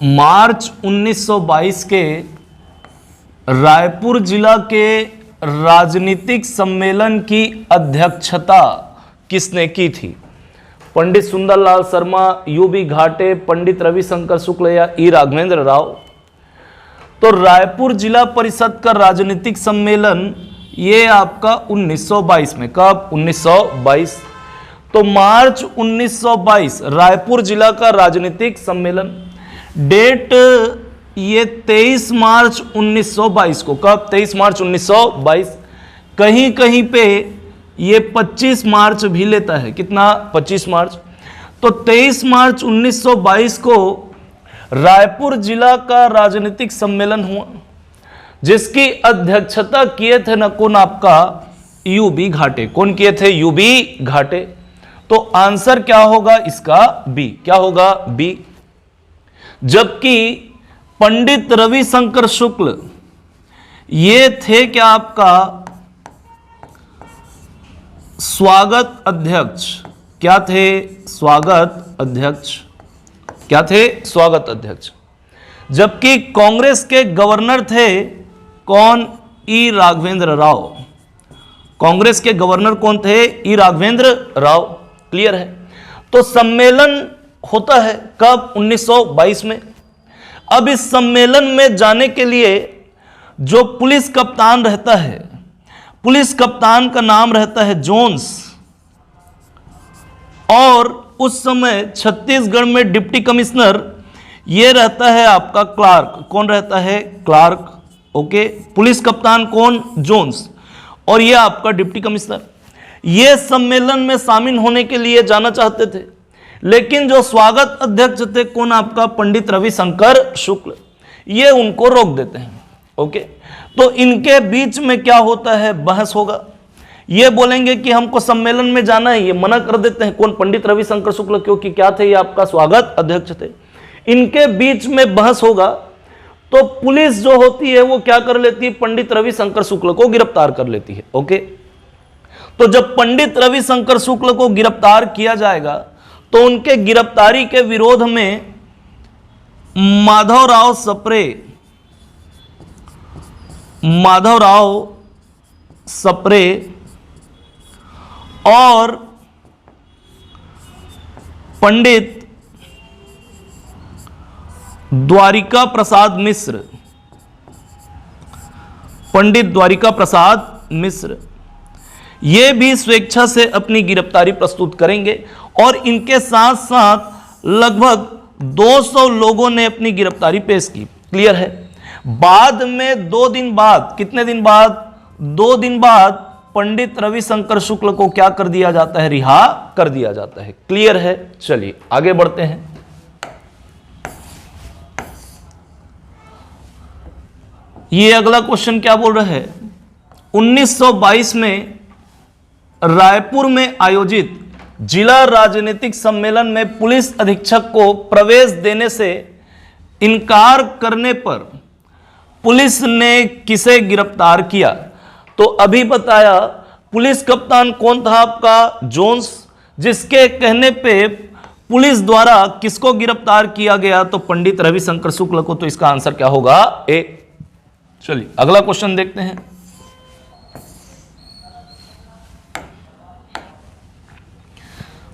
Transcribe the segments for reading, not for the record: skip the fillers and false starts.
मार्च 1922 के रायपुर जिला के राजनीतिक सम्मेलन की अध्यक्षता किसने की थी? पंडित सुंदरलाल शर्मा, यूबी घाटे, पंडित रविशंकर शुक्ल या ई राघवेंद्र राव? तो रायपुर जिला परिषद का राजनीतिक सम्मेलन ये आपका 1922 में, कब? 1922। तो मार्च 1922 रायपुर जिला का राजनीतिक सम्मेलन। डेट ये 23 मार्च 1922 को, कब? 23 मार्च 1922। कहीं कहीं पे ये 25 मार्च भी लेता है, कितना? 25 मार्च। तो 23 मार्च 1922 को रायपुर जिला का राजनीतिक सम्मेलन हुआ, जिसकी अध्यक्षता किए थे न कौन? आपका यूबी घाटे। कौन किए थे? यूबी घाटे। तो आंसर क्या होगा इसका? बी। क्या होगा? बी। जबकि पंडित रविशंकर शुक्ल ये थे क्या? आपका स्वागत अध्यक्ष। क्या थे? स्वागत अध्यक्ष। क्या थे? स्वागत अध्यक्ष। जबकि कांग्रेस के गवर्नर थे कौन? ई राघवेंद्र राव। कांग्रेस के गवर्नर कौन थे? ई राघवेंद्र राव। क्लियर है? तो सम्मेलन होता है कब? 1922 में। अब इस सम्मेलन में जाने के लिए जो पुलिस कप्तान रहता है, पुलिस कप्तान का नाम रहता है जोन्स, और उस समय छत्तीसगढ़ में डिप्टी कमिश्नर ये रहता है आपका क्लार्क। कौन रहता है? क्लार्क। ओके। पुलिस कप्तान कौन? जोन्स, और ये आपका डिप्टी कमिश्नर। ये सम्मेलन में शामिल होने के लिए जाना चाहते थे, लेकिन जो स्वागत अध्यक्ष थे कौन? आपका पंडित रविशंकर शुक्ल, ये उनको रोक देते हैं। ओके। तो इनके बीच में क्या होता है? बहस होगा। ये बोलेंगे कि हमको सम्मेलन में जाना है, ये मना कर देते हैं। कौन? पंडित रविशंकर शुक्ल, क्योंकि क्या थे? ये आपका स्वागत अध्यक्ष थे। इनके बीच में बहस होगा, तो पुलिस जो होती है वो क्या कर लेती है? पंडित रविशंकर शुक्ल को गिरफ्तार कर लेती है। ओके। तो जब पंडित रविशंकर शुक्ल को गिरफ्तार किया जाएगा, तो उनके गिरफ्तारी के विरोध में माधवराव सप्रे और पंडित द्वारिका प्रसाद मिश्र ये भी स्वेच्छा से अपनी गिरफ्तारी प्रस्तुत करेंगे, और इनके साथ साथ लगभग 200 लोगों ने अपनी गिरफ्तारी पेश की। क्लियर है? बाद में 2 दिन बाद, कितने दिन बाद? 2 दिन बाद पंडित रविशंकर शुक्ल को क्या कर दिया जाता है? रिहा कर दिया जाता है। क्लियर है? चलिए आगे बढ़ते हैं। ये अगला क्वेश्चन क्या बोल रहे हैं? 1922 में रायपुर में आयोजित जिला राजनीतिक सम्मेलन में पुलिस अधीक्षक को प्रवेश देने से इनकार करने पर पुलिस ने किसे गिरफ्तार किया? तो अभी बताया पुलिस कप्तान कौन था? आपका जोन्स, जिसके कहने पे पुलिस द्वारा किसको गिरफ्तार किया गया? तो पंडित रविशंकर शुक्ल को। तो इसका आंसर क्या होगा? ए। चलिए अगला क्वेश्चन देखते हैं।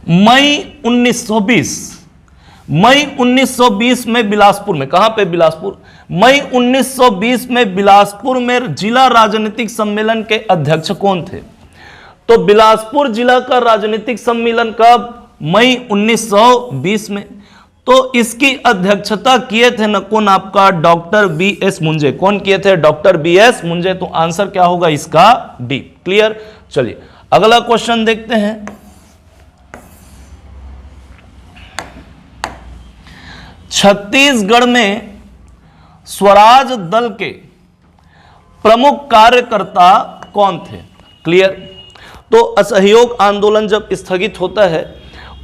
मई 1920 में बिलासपुर में, कहां पे? बिलासपुर। मई 1920 में बिलासपुर में जिला राजनीतिक सम्मेलन के अध्यक्ष कौन थे? तो बिलासपुर जिला का राजनीतिक सम्मेलन कब? मई 1920 में। तो इसकी अध्यक्षता किए थे न कौन? आपका डॉक्टर BS मुंजे। कौन किए थे? Doctor BS Munje. तो आंसर क्या होगा इसका? डी। क्लियर? चलिए अगला क्वेश्चन देखते हैं। छत्तीसगढ़ में स्वराज दल के प्रमुख कार्यकर्ता कौन थे? क्लियर? तो असहयोग आंदोलन जब स्थगित होता है,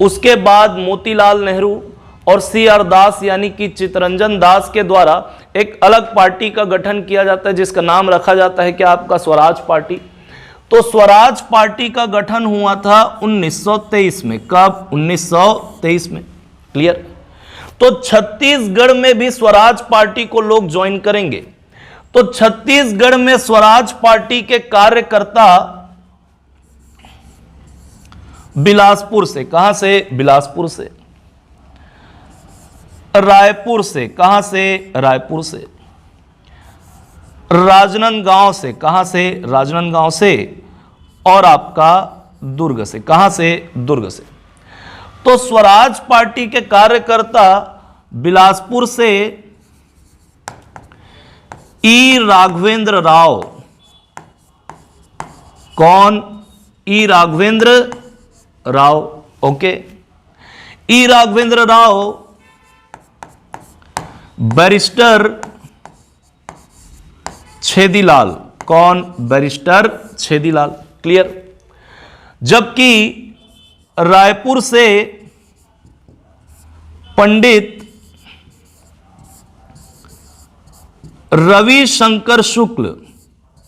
उसके बाद मोतीलाल नेहरू और CR दास यानी कि चितरंजन दास के द्वारा एक अलग पार्टी का गठन किया जाता है, जिसका नाम रखा जाता है क्या? आपका स्वराज पार्टी। तो स्वराज पार्टी का गठन हुआ था 1923 में। कब? 1923 में। क्लियर? तो छत्तीसगढ़ में भी स्वराज पार्टी को लोग ज्वाइन करेंगे। तो छत्तीसगढ़ में स्वराज पार्टी के कार्यकर्ता बिलासपुर से, कहां से? बिलासपुर से। रायपुर से, कहां से? रायपुर से। राजनांदगांव से, कहां से? राजनांदगांव से। और आपका दुर्ग से, कहां से? दुर्ग से। तो स्वराज पार्टी के कार्यकर्ता बिलासपुर से ई राघवेंद्र राव, कौन? ई राघवेंद्र राव, ओके। ई राघवेंद्र राव बैरिस्टर छेदीलाल, कौन? Barrister Chhedilal, clear. जबकि रायपुर से पंडित रविशंकर शुक्ल,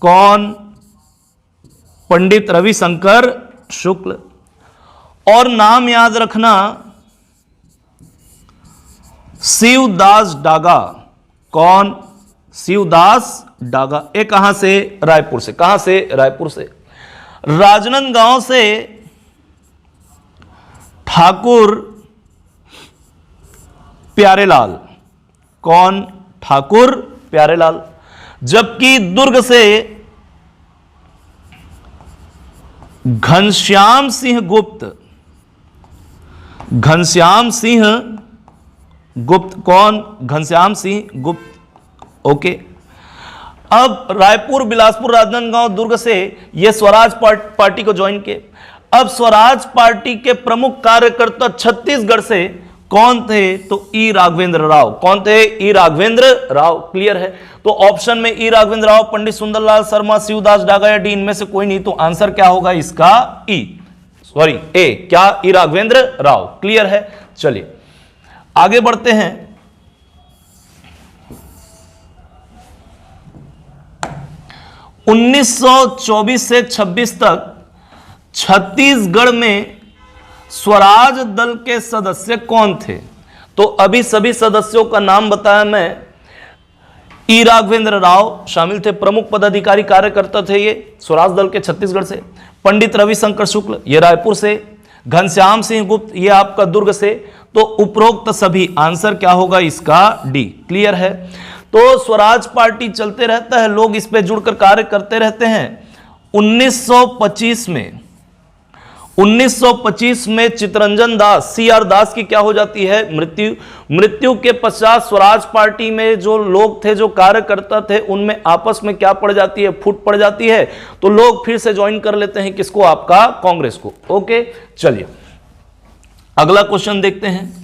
कौन? पंडित रविशंकर शुक्ल। और नाम याद रखना, शिवदास डागा, कौन? शिवदास डागा। ये कहां से? रायपुर से। कहां से? रायपुर से। राजनांदगांव से ठाकुर प्यारेलाल, कौन? ठाकुर प्यारेलाल। जबकि दुर्ग से घनश्याम सिंह गुप्त, घनश्याम सिंह गुप्त, कौन? घनश्याम सिंह गुप्त, ओके। अब रायपुर, बिलासपुर, राजनांदगांव, दुर्ग से ये स्वराज पार्टी को ज्वाइन किए। अब स्वराज पार्टी के प्रमुख कार्यकर्ता छत्तीसगढ़ से कौन थे? तो ई राघवेंद्र राव। कौन थे? ई राघवेंद्र राव, क्लियर है। तो ऑप्शन में ई राघवेंद्र राव, पंडित सुंदरलाल शर्मा, शिवदास डागा या डी, इनमें से कोई नहीं। तो आंसर क्या होगा इसका? ई, सॉरी ए, क्या? ई राघवेंद्र राव, क्लियर है। चलिए आगे बढ़ते हैं। उन्नीस से 26 तक छत्तीसगढ़ में स्वराज दल के सदस्य कौन थे? तो अभी सभी सदस्यों का नाम बताया मैं। ई राघवेंद्र राव शामिल थे, प्रमुख पदाधिकारी कार्यकर्ता थे ये स्वराज दल के छत्तीसगढ़ से। पंडित रविशंकर शुक्ल ये रायपुर से। घनश्याम सिंह गुप्त ये आपका दुर्ग से। तो उपरोक्त सभी, आंसर क्या होगा इसका? डी, क्लियर है। तो स्वराज पार्टी चलते रहता है, लोग इस पे जुड़कर कार्य करते रहते हैं। 1925 में चितरंजन दास, सीआर दास की क्या हो जाती है? मृत्यु के पश्चात स्वराज पार्टी में जो लोग थे, जो कार्यकर्ता थे, उनमें आपस में क्या पड़ जाती है? फूट पड़ जाती है। तो लोग फिर से ज्वाइन कर लेते हैं किसको? आपका कांग्रेस को, ओके। चलिए अगला क्वेश्चन देखते हैं।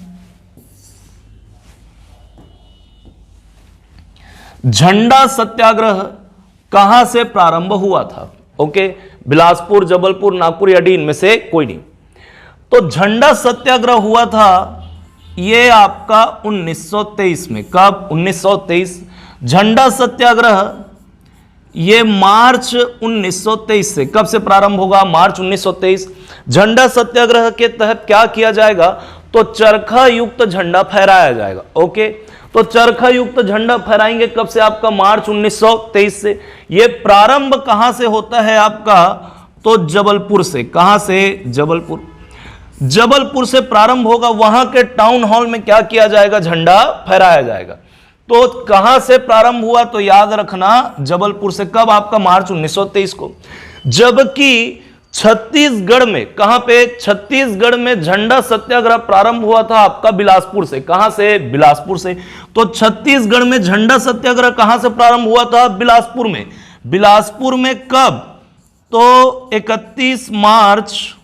झंडा सत्याग्रह कहां से प्रारंभ हुआ था? ओके, बिलासपुर, जबलपुर, नागपुर या डी, इनमें से कोई नहीं। तो झंडा सत्याग्रह हुआ था ये आपका 1923 में। कब? 1923। झंडा सत्याग्रह ये मार्च 1923 से, कब से प्रारंभ होगा? मार्च 1923। झंडा सत्याग्रह के तहत क्या किया जाएगा? तो चरखा युक्त झंडा फहराया जाएगा, ओके। तो चरखा युक्त झंडा फहराएंगे कब से? आपका मार्च 1923 से। यह प्रारंभ कहां से होता है आपका? तो जबलपुर से। कहां से? जबलपुर। जबलपुर से प्रारंभ होगा, वहां के टाउन हॉल में क्या किया जाएगा? झंडा फहराया जाएगा। तो कहां से प्रारंभ हुआ? तो याद रखना जबलपुर से। कब? आपका मार्च 1923 को। जबकि छत्तीसगढ़ में, कहां पे? छत्तीसगढ़ में झंडा सत्याग्रह प्रारंभ हुआ था आपका बिलासपुर से। कहां से? बिलासपुर से। तो छत्तीसगढ़ में झंडा सत्याग्रह कहां से प्रारंभ हुआ था? बिलासपुर में। बिलासपुर में कब? तो 31 मार्च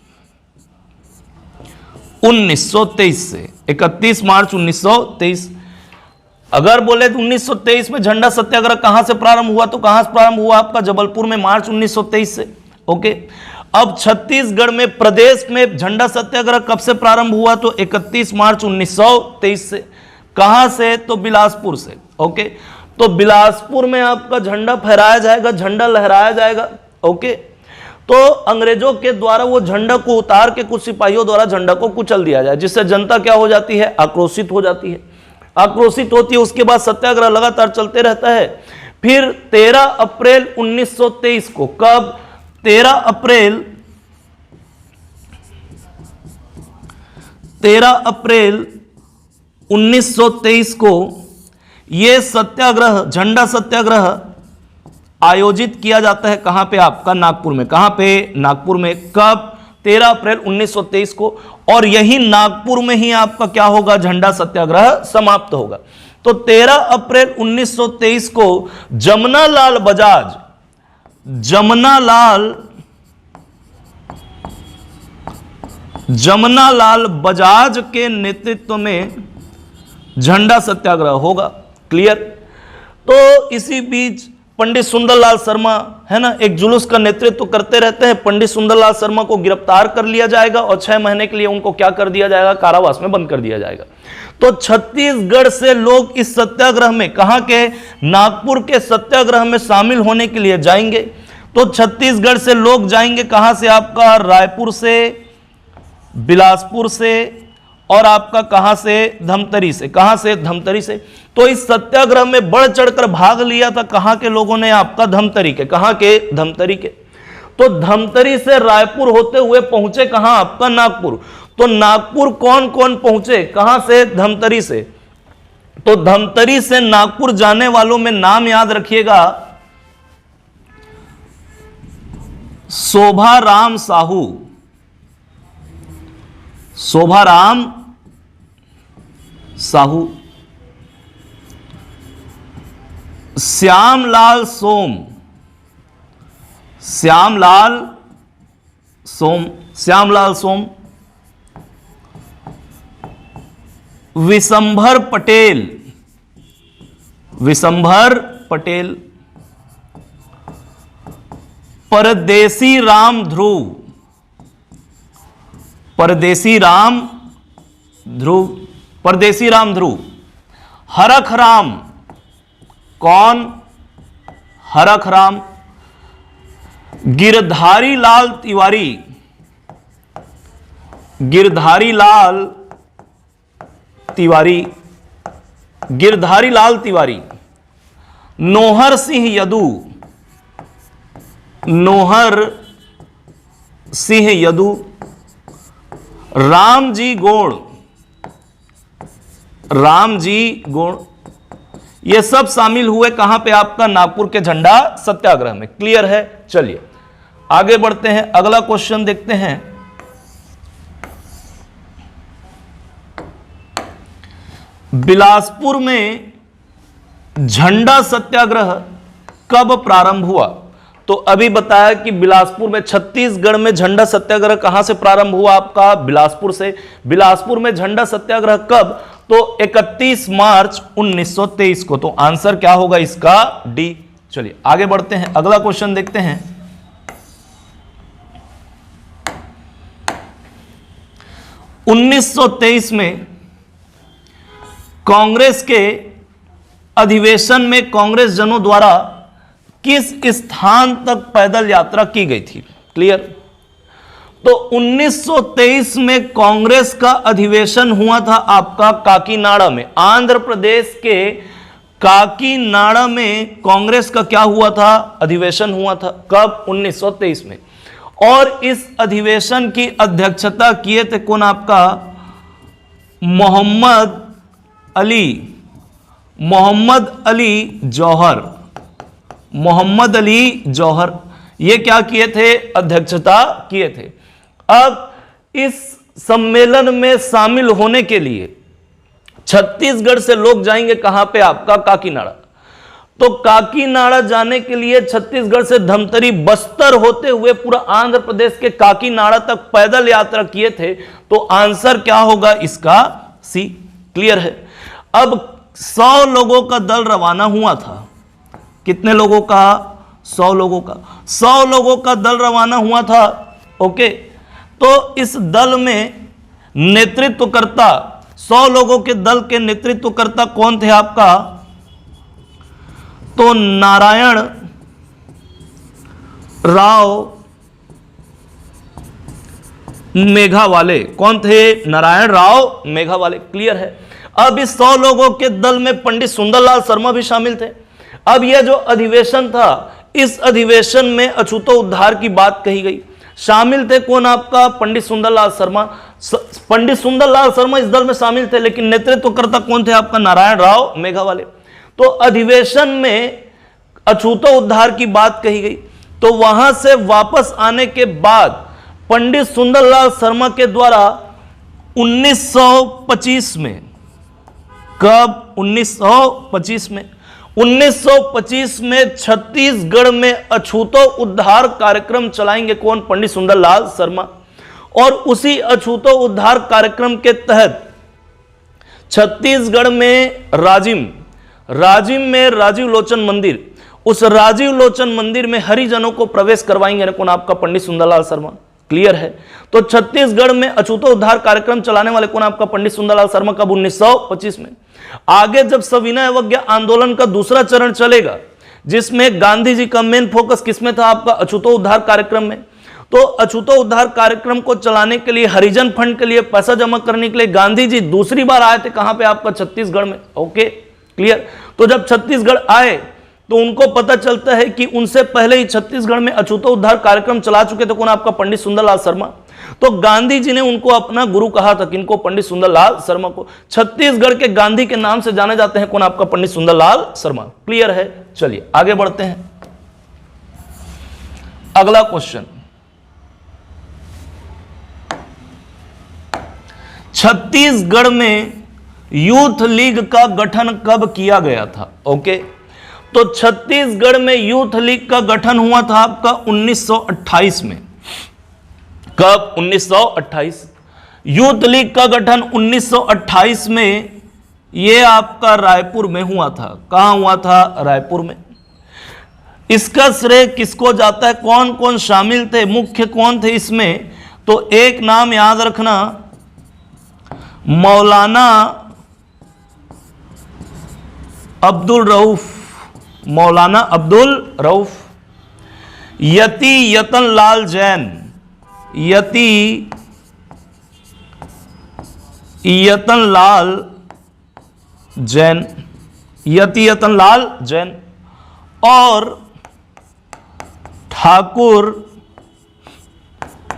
1923 से। 31 मार्च 1923। अगर बोले तो 1923 में झंडा सत्याग्रह कहां से प्रारंभ हुआ? तो कहां से प्रारंभ हुआ? आपका जबलपुर में, मार्च 1923 से, ओके। अब छत्तीसगढ़ में प्रदेश में झंडा सत्याग्रह कब से प्रारंभ हुआ? तो 31 मार्च 1923 से। कहां से? तो बिलासपुर से, ओके। तो बिलासपुर में आपका झंडा फहराया जाएगा, झंडा लहराया जाएगा, ओके। तो अंग्रेजों के द्वारा वो झंडा को उतार के कुछ सिपाहियों द्वारा झंडा को कुचल दिया जाए, जिससे जनता क्या हो जाती है? आक्रोशित हो जाती है। आक्रोशित होती है, उसके बाद सत्याग्रह लगातार चलते रहता है। फिर 13 अप्रैल 1923 को, कब? 13 अप्रैल 1923 को यह सत्याग्रह, झंडा सत्याग्रह आयोजित किया जाता है। कहां पे? आपका नागपुर में। कहां पे? नागपुर में। कब? 13 अप्रैल 1923 को। और यही नागपुर में ही आपका क्या होगा? झंडा सत्याग्रह समाप्त होगा। तो 13 अप्रैल 1923 को जमनालाल बजाज के नेतृत्व में झंडा सत्याग्रह होगा। क्लियर? तो इसी बीच पंडित सुंदरलाल शर्मा है ना, एक जुलूस का नेतृत्व करते रहते हैं। पंडित सुंदरलाल शर्मा को गिरफ्तार कर लिया जाएगा और 6 महीने के लिए उनको क्या कर दिया जाएगा? कारावास में बंद कर दिया जाएगा। तो छत्तीसगढ़ से लोग इस सत्याग्रह में, कहां के? नागपुर के सत्याग्रह में शामिल होने के लिए जाएंगे। तो छत्तीसगढ़ से लोग जाएंगे कहां से? आपका रायपुर से, बिलासपुर से, और आपका कहां से? धमतरी से। कहां से? धमतरी से। तो इस सत्याग्रह में बढ़ चढ़कर भाग लिया था कहां के लोगों ने? आपका धमतरी के। कहां के? धमतरी के। तो धमतरी से रायपुर होते हुए पहुंचे कहां? आपका नागपुर। तो नागपुर कौन कौन पहुंचे? कहां से? धमतरी से। तो धमतरी से नागपुर जाने वालों में नाम याद रखिएगा, शोभाराम साहू, शोभाराम साहू, श्यामलाल सोम, श्यामलाल सोम, विशंभर पटेल, परदेसी राम ध्रुव, हरख राम, कौन? हरख राम, गिरधारी लाल तिवारी, नोहर सिंह यदू, रामजी गोड़, ये सब शामिल हुए कहां पे? आपका नागपुर के झंडा सत्याग्रह में। क्लियर है? चलिए आगे बढ़ते हैं, अगला क्वेश्चन देखते हैं। बिलासपुर में झंडा सत्याग्रह कब प्रारंभ हुआ? तो अभी बताया कि बिलासपुर में, छत्तीसगढ़ में झंडा सत्याग्रह कहां से प्रारंभ हुआ? आपका बिलासपुर से। बिलासपुर में झंडा सत्याग्रह कब? तो 31 मार्च 1923 को। तो आंसर क्या होगा इसका? डी। चलिए आगे बढ़ते हैं, अगला क्वेश्चन देखते हैं। (1923) में कांग्रेस के अधिवेशन में कांग्रेस जनों द्वारा किस स्थान तक पैदल यात्रा की गई थी? क्लियर? तो 1923 में कांग्रेस का अधिवेशन हुआ था आपका काकीनाडा में, आंध्र प्रदेश के काकीनाडा में कांग्रेस का क्या हुआ था? अधिवेशन हुआ था। कब? 1923 में। और इस अधिवेशन की अध्यक्षता किए थे कौन? आपका मोहम्मद अली जौहर। ये क्या किए थे? अध्यक्षता किए थे। अब इस सम्मेलन में शामिल होने के लिए छत्तीसगढ़ से लोग जाएंगे कहां पे? आपका काकीनाडा। तो काकीनाडा जाने के लिए छत्तीसगढ़ से धमतरी, बस्तर होते हुए पूरा आंध्र प्रदेश के काकीनाडा तक पैदल यात्रा किए थे। तो आंसर क्या होगा इसका? सी। क्लियर है? अब 100 लोगों का दल रवाना हुआ था। कितने लोगों का? 100 लोगों का। 100 लोगों का दल रवाना हुआ था। ओके, तो इस दल में नेतृत्वकर्ता, 100 लोगों के दल के नेतृत्वकर्ता कौन थे आपका? तो नारायण राव मेघावाले। कौन थे? नारायण राव मेघावाले। क्लियर है? अब इस 100 लोगों के दल में पंडित सुंदरलाल शर्मा भी शामिल थे। अब यह जो अधिवेशन था, इस अधिवेशन में अछूतो उद्धार की बात कही गई। शामिल थे कौन? आपका पंडित सुंदरलाल शर्मा। पंडित सुंदरलाल शर्मा इस दल में शामिल थे, लेकिन नेतृत्वकर्ता कौन थे? आपका नारायण राव मेघावाले। तो अधिवेशन में अछूतो उद्धार की बात कही गई। तो वहां से वापस आने के बाद पंडित सुंदरलाल शर्मा के द्वारा 1925 में, कब? 1925 में छत्तीसगढ़ में अछूतो उद्धार कार्यक्रम चलाएंगे कौन? पंडित सुंदरलाल शर्मा। और उसी अछूतो उद्धार कार्यक्रम के तहत छत्तीसगढ़ में राजिम में राजीव लोचन मंदिर, उस राजीव लोचन मंदिर में हरिजनों को प्रवेश करवाएंगे कौन? आपका पंडित सुंदरलाल शर्मा। क्लियर है? तो छत्तीसगढ़ में अछूतो उद्धार कार्यक्रम चलाने वाले कौन? आपका पंडित सुंदरलाल शर्मा। कब? 1925 में। आगे जब सविनय अवज्ञा आंदोलन का दूसरा चरण चलेगा, जिसमें गांधी जी का मेन फोकस किसमें था? आपका अछूतो उद्धार कार्यक्रम में। तो अछूतो उद्धार कार्यक्रम को चलाने के लिए, हरिजन फंड के लिए पैसा जमा करने के लिए गांधी जी दूसरी बार आए थे। कहां पे? आपका छत्तीसगढ़ में। Okay, clear? तो जब छत्तीसगढ़ आए तो उनको पता चलता है कि उनसे पहले ही छत्तीसगढ़ में अछूतो उद्धार कार्यक्रम चला चुके थे कौन? आपका पंडित सुंदरलाल शर्मा। तो गांधी जी ने उनको अपना गुरु कहा था, किनको? पंडित सुंदरलाल शर्मा को। छत्तीसगढ़ के गांधी के नाम से जाने जाते हैं कौन? आपका पंडित सुंदरलाल शर्मा। क्लियर है? चलिए आगे बढ़ते हैं। अगला क्वेश्चन, छत्तीसगढ़ में यूथ लीग का गठन कब किया गया था? ओके, तो छत्तीसगढ़ में यूथ लीग का गठन हुआ था आपका 1928 में। कब? 1928। यूथ लीग का गठन 1928 में, यह आपका रायपुर में हुआ था। कहां हुआ था? रायपुर में। इसका श्रेय किसको जाता है? कौन कौन शामिल थे? मुख्य कौन थे इसमें? तो एक नाम याद रखना, मौलाना अब्दुल रऊफ, मौलाना अब्दुल रऊफ, यति यतन लाल जैन, यति यतन लाल जैन, यति यतन लाल जैन, और ठाकुर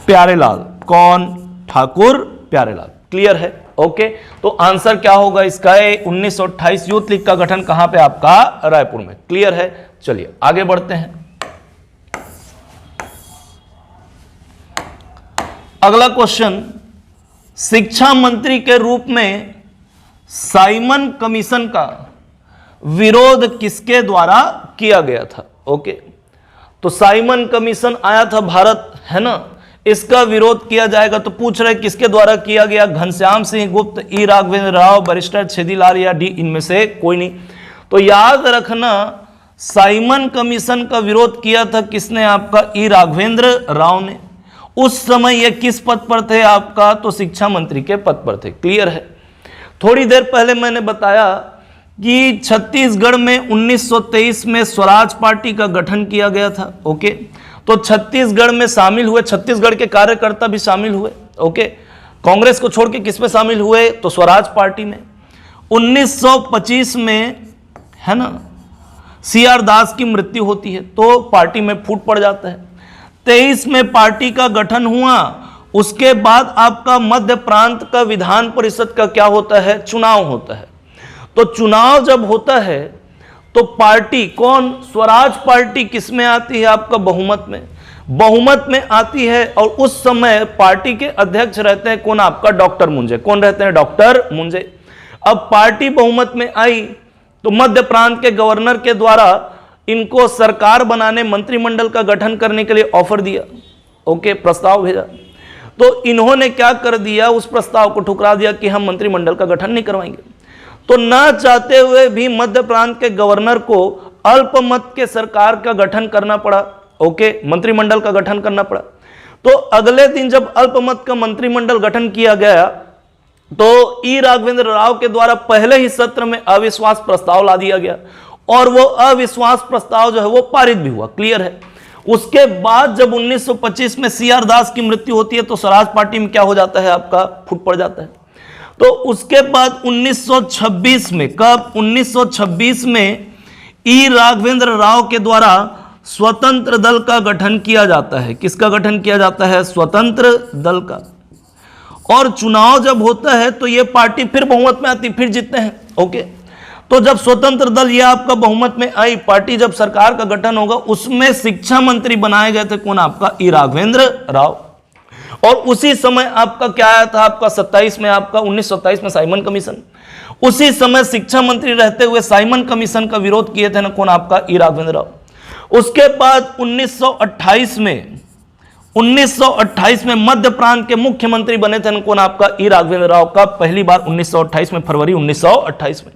प्यारेलाल। कौन? ठाकुर प्यारेलाल। क्लियर है? ओके, तो आंसर क्या होगा इसका? 1928 यूथ लीग का गठन कहां पे? आपका रायपुर में। क्लियर है? चलिए आगे बढ़ते हैं। अगला क्वेश्चन, शिक्षा मंत्री के रूप में साइमन कमीशन का विरोध किसके द्वारा किया गया था? ओके, तो साइमन कमीशन आया था भारत, है ना, इसका विरोध किया जाएगा। तो पूछ रहे किसके द्वारा किया गया? घनश्याम सिंह गुप्त, ई राघवेंद्र राव, बैरिस्टर छेदीलाल या डी, इनमें से कोई नहीं। तो याद रखना, साइमन कमीशन का विरोध किया था किसने? आपका ई राघवेंद्र राव ने। उस समय ये किस पद पर थे आपका? तो शिक्षा मंत्री के पद पर थे। क्लियर है? थोड़ी देर पहले मैंने बताया कि छत्तीसगढ़ में 1923 में स्वराज पार्टी का गठन किया गया था। ओके, तो छत्तीसगढ़ में शामिल हुए, छत्तीसगढ़ के कार्यकर्ता भी शामिल हुए। ओके, कांग्रेस को छोड़ के किस में शामिल हुए? तो स्वराज पार्टी में। 1925 में, है ना, सीआर दास की मृत्यु होती है तो पार्टी में फूट पड़ जाता है। 23 में पार्टी का गठन हुआ। उसके बाद आपका मध्य प्रांत का विधान परिषद का क्या होता है? चुनाव होता है। तो चुनाव जब होता है तो पार्टी कौन? स्वराज पार्टी किस में आती है? आपका बहुमत में, बहुमत में आती है। और उस समय पार्टी के अध्यक्ष रहते हैं कौन? आपका डॉक्टर मुंजे। कौन रहते हैं? डॉक्टर मुंजे। अब पार्टी बहुमत में आई तो मध्य प्रांत के गवर्नर के द्वारा इनको सरकार बनाने, मंत्रिमंडल का गठन करने के लिए ऑफर दिया। ओके, प्रस्ताव भेजा। तो इन्होंने क्या कर दिया? उस प्रस्ताव को ठुकरा दिया कि हम मंत्रिमंडल का गठन नहीं करवाएंगे। तो ना चाहते हुए भी मध्य प्रांत के गवर्नर को अल्पमत के सरकार का गठन करना पड़ा। ओके, मंत्रिमंडल का गठन करना पड़ा। तो अगले दिन जब अल्पमत का मंत्रिमंडल गठन किया गया तो ई राघवेंद्र राव के द्वारा पहले ही सत्र में अविश्वास प्रस्ताव ला दिया गया और वो अविश्वास प्रस्ताव जो है वो पारित भी हुआ। क्लियर है? उसके बाद जब 1925 में सीआर दास की मृत्यु होती है तो स्वराज पार्टी में क्या हो जाता है? आपका फूट पड़ जाता है। तो उसके बाद 1926 में, कब? 1926 में ई राघवेंद्र राव के द्वारा स्वतंत्र दल का गठन किया जाता है। किसका गठन किया जाता है? स्वतंत्र दल का। और चुनाव जब होता है तो ये पार्टी फिर बहुमत में आती, फिर जीतते हैं। ओके, तो जब स्वतंत्र दल ये आपका बहुमत में आई पार्टी, जब सरकार का गठन होगा, उसमें शिक्षा मंत्री बनाए गए थे कौन? आपका ई राघवेंद्र राव। और उसी समय आपका क्या आया था? आपका 27 में, आपका 1927 में साइमन कमीशन। उसी समय शिक्षा मंत्री रहते हुए साइमन कमीशन का विरोध किए थे ना कौन? आपका ई राघवेंद्र राव। उसके बाद 1928 में मध्य प्रांत के मुख्यमंत्री बने थे कौन? आपका ई राघवेंद्र राव। का पहली बार 1928 में, फरवरी 1928 में।